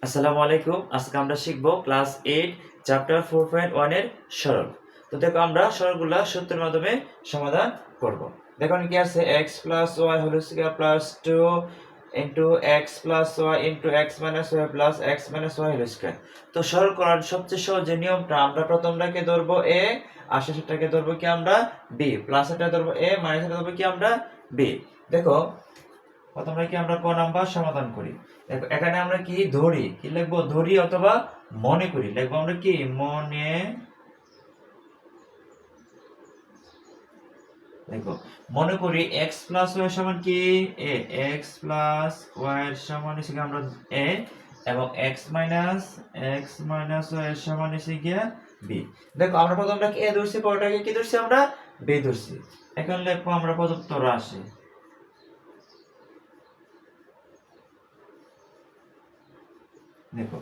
আসসালামু আলাইকুম। আজকে আমরা শিখব ক্লাস 8 চ্যাপ্টার 4.1 এর সরল। তো দেখো আমরা সরলগুলা সূত্রের মাধ্যমে সমাধান করব। দেখো কি আছে x + y whole square plus 2 x + y x - y plus x - y whole square. তো সরল করার সবচেয়ে সহজ যে নিয়মটা, আমরা প্রথমটাকে ধরব a আর শেষেরটাকে ধরব কি আমরা b, প্লাসেরটা ধরব a মাইনাসেরটা ধরব কি আমরা b। দেখো প্রথমে কি আমরা ক নাম্বার সমাধান করি। দেখো এখানে আমরা কি ধরি, কি লিখবো ধরি অথবা মনে করি, লিখবো আমরা কি মনে। দেখো মনে করি x + y সমান কি a, x + y এর সমান হচ্ছে কি আমরা a এবং x - y এর সমান হচ্ছে কি b। দেখো আমরা প্রথমটাকে a ধরছি, পরেরটাকে কি ধরছি আমরা b ধরছি। এখন লিখবো আমরা প্রদত্ত রাশি। দেখো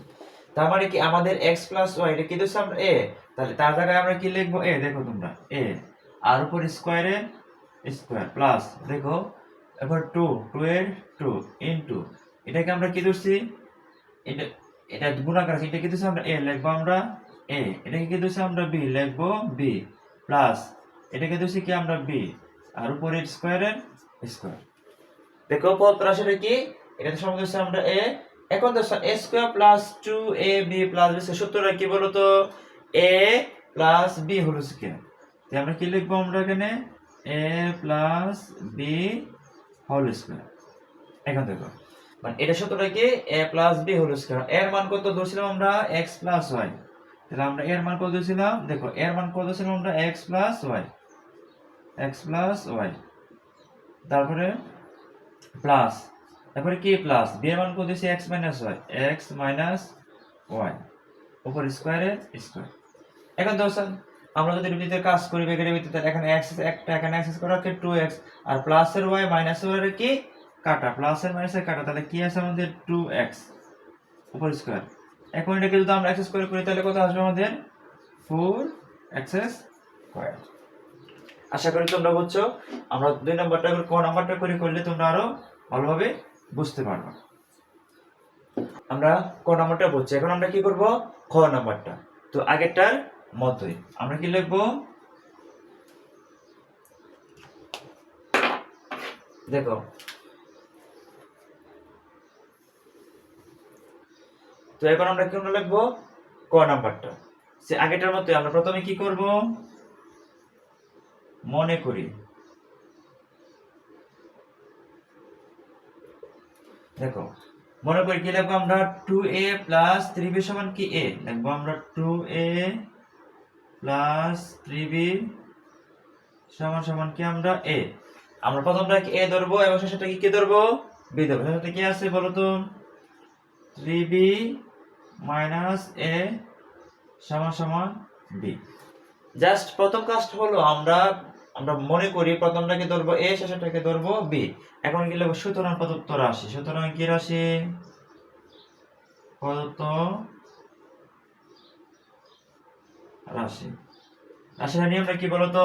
তার মানে কি আমাদের x + y এটা কি ধরছি আমরা a, তাহলে তার জায়গায় আমরা কি লিখবো a। দেখো তোমরা a আর উপর স্কয়ারের স্কয়ার প্লাস দেখো এবার 2 এর 2 ইনটু এটাকে আমরা কি ধরছি, এটা এটা গুণাকার আছে, এটা কি ধরছি আমরা a লিখবো আমরা a, এটাকে কি ধরছি আমরা b লিখবো b প্লাস এটাকে ধরছি কি আমরা b আর উপরের স্কয়ারের স্কয়ার। দেখো পদ রাশিটা কি, এটা তো সমান ধরছি আমরা a। এখন দেখো a square plus 2ab plus b সূত্রটা কি বলতো a plus b whole square. তাই আমরা কি লিখবো আমরা এখানে a plus b whole square. এখন দেখো মানে এটা সূত্রটা কি a plus b whole square. এর মান কত ধরছিলাম আমরা x প্লাস y, তাহলে আমরা এর মান কত ধরছিলাম, দেখো এর মান কত ধরছিলাম আমরা x প্লাস y, তারপরে প্লাস তারপরে কি প্লাস b এর মান কত দিয়েছি x মাইনাস y উপর স্কয়ারের স্কয়ার। এখন দর্শন আমরা যদি এর কাজ করি বেগের ভিত্তিতে, এখানে x একটা এখানে x করা কি 2x আর প্লাসের y মাইনাসের y এর কি কাটা, প্লাসের মাইনাসের কাটা, তাহলে কি আছে আমাদের 2x উপর স্কয়ার। এখন এটাকে যদি আমরা x স্কয়ার করি তাহলে কত আসবে আমাদের 4x স্কয়ার। আশা করি তোমরা বুঝছো। আমরা 2 নাম্বারটা করে ক নাম্বারটা করে করলে তোমরা আরো ভালোভাবে বুঝতে পারবা। আমরা ক নাম্বারটা বুঝছি, এখন আমরা কি করব খ নাম্বারটা। তো আগেরটার মতই আমরা কি লিখব, দেখো তো এখন আমরা কি লিখব ক নাম্বারটা সে আগেরটার মতই। আমরা প্রথমে কি করব মনে করি। দেখো মনে করি কি লিখবো আমরা 2a প্লাস 3b সমান কি a লিখবো আমরা 2a প্লাস 3b সমান সমান কি আমরা a। আমরা প্রথমটা কি a ধরবো এবং শেষটা কি ধরবো b ধরবো। শেষটা কি আছে বলো তো 3b মাইনাস a সমান সমান b। জাস্ট প্রথম কাজটা হলো আমরা মনে করি প্রথমটাকে ধরবো a শেষটাকে ধরবো b। এখন কি লিখবো সুতরাং প্রদত্ত রাশি, সুতরাং কি রাশি প্রদত্ত রাশি। রাশির নিয়মটা কি বলতো,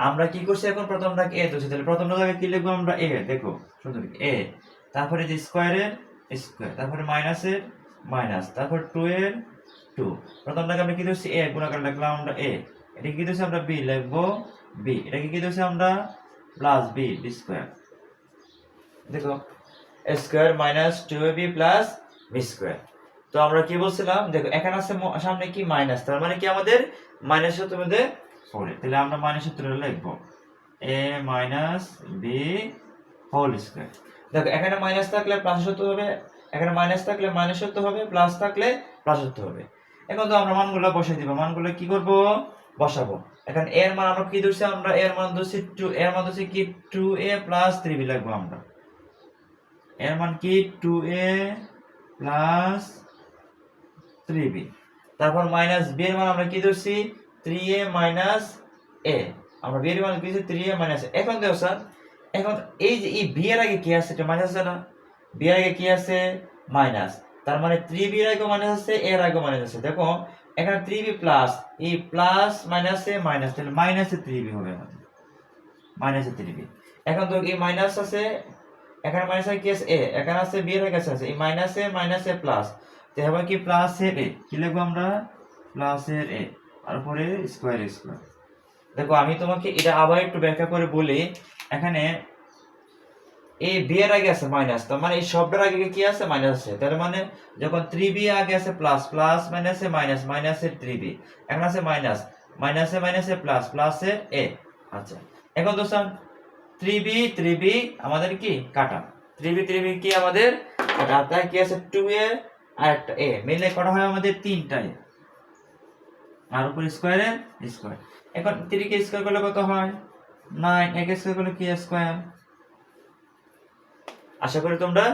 আমরা কি করছি এখন প্রথমটাকে a ধরছি, তাহলে প্রথমটা জায়গায় কি লিখবো আমরা a। দেখো সুতরাং a তারপরে যে স্কয়ারের স্কয়ার তারপরে মাইনাসের মাইনাস তারপর 2 এর 2। প্রথমটাকে আমরা কি ধরছি a গুণাকার লিখলাম আমরা a, এটা কি ধরছি আমরা b লিখবো b, এটাকে কি ধরছি আমরা প্লাস b স্কয়ার। দেখো a square minus 2ab plus b square. তো আমরা কি বলছিলাম, দেখো এখানে আছে সামনে কি মাইনাস, তার মানে কি আমাদের মাইনাস সূত্র মধ্যে পড়ে, তাহলে আমরা মাইনাস সূত্রটা লিখবো a minus b whole square. দেখো এখানে মাইনাস থাকলে প্লাস সূত্র হবে, এখানে মাইনাস থাকলে মাইনাস সূত্র হবে, প্লাস থাকলে প্লাস সূত্র হবে। এখন তো আমরা মানগুলো বসাই দিব, মানগুলো কি করব বসাবো। এখন এর মান আমরা কি ধরছি, আমরা এর মান ধরছি 2, এর মান ধরছি কি 2a প্লাস 3b লিখবো আমরা। এর মান কি 2a প্লাস 3b, তারপর মাইনাস b এর মান আমরা কি ধরছি 3a মাইনাস a, আমরা b এর মান কি ধরছি 3a মাইনাস a। এখন দেখো স্যার এখন এই যে এই b এর আগে কি আছে, এটা মাইনাস আছে না, b এর আগে কি আছে মাইনাস, তার মানে 3b এর আগে মাইনাস আছে এর আগে মাইনাস আছে। দেখো এখানে 3b প্লাস এই প্লাস মাইনাসে মাইনাস, তাহলে মাইনাসে 3b হবে আমাদের মাইনাসে 3b। এখন তো এই মাইনাস আছে, এখানে মাইনাস কি আছে a, এখানে আছে b এর কাছে আছে এই মাইনাসে মাইনাসে প্লাস, তো হবে কি প্লাসের এ, কি লিখবো আমরা প্লাসের এ তারপরে স্কোয়ার স্কোয়ার। দেখো আমি তোমাকে এটা আবার একটু ব্যাখ্যা করে বলি, এখানে এই বি এর আগে আছে মাইনাস, তার মানে এই শব্দের আগে কি আছে মাইনাস আছে, তার মানে যখন 3b আগে আছে প্লাস, প্লাস মাইনাসে মাইনাস, মাইনাসের 3b, এখন আছে মাইনাস, মাইনাসে মাইনাসে প্লাস, প্লাসের এ। আচ্ছা এখন দোস্ত 3b 3b আমাদের কি কাটা, 3b 3b কি আমাদের কাটা, তাই কি আছে 2a আর একটা a মিলে কটা হয় আমাদের তিনটায়, আর উপর স্কয়ারের স্কয়ার। এখন 3 কে স্কয়ার করলে কত হয় 9, a কে স্কয়ার করলে কি স্কয়ার। আশা করি তোমরা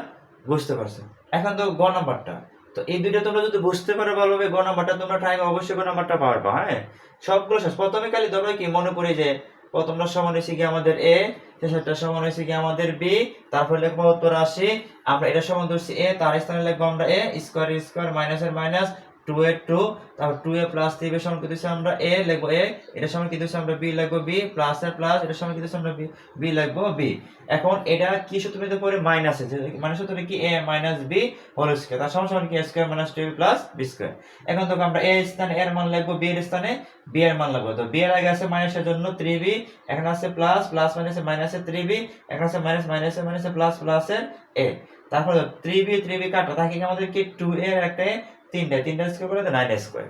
বুঝতে পারছো। এখন তো গ নাম্বারটা, তো এই দুইটা তোমরা যদি বুঝতে পারো ভালোভাবে গ নাম্বারটা তোমরা টাইমে অবশ্যই গ নাম্বারটা পারবা। হ্যাঁ সবগুলো শেষ, প্রথমে খালি ধরো কি মনে করি যে প্রথমটা সমান হয়েছে কি আমাদের এ, শেষেরটা সমান হয়েছে কি আমাদের বি, তারপরে লিখবো উত্তর 80, আমরা এটা সমান ধরছি এ, তার স্থানে লিখবো আমরা এ স্কয়ার স্কয়ার মাইনাসের মাইনাস 2 এর 2, তারপর 2 এ প্লাস 3 এর সমান কি দিছি আমরা এ লিখবো এ, এটা সমান কি দিছি আমরা বি লিখবো বি, প্লাস এর প্লাস এটা সমান কি দিছি আমরা বি, বি লিখবো বি। এখন এটা কি সূত্র মধ্যে পড়ে মাইনাস আছে, মানে সূত্রটা কি a minus b whole square, তার সমান সমান কি a square minus 2b plus b square. এখন তো আমরা a এর স্থানে a এর মান লিখবো, b এর স্থানে b এর মান লিখবো, তো b এর আগে আছে মাইনাসের জন্য 3b, এখন আছে প্লাস, প্লাস মাইনাসে মাইনাসে 3b, এখন আছে মাইনাস, মাইনাসে মাইনাসে প্লাস, প্লাসের a, তারপর 3b 3b কাটা থাকে আমাদের কি 2a এর একটা তিনটা স্কয়ার করে 9 স্কয়ার।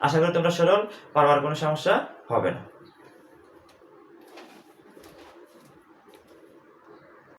আশা করি তোমরা সরল পারবার কোনো সমস্যা হবে না।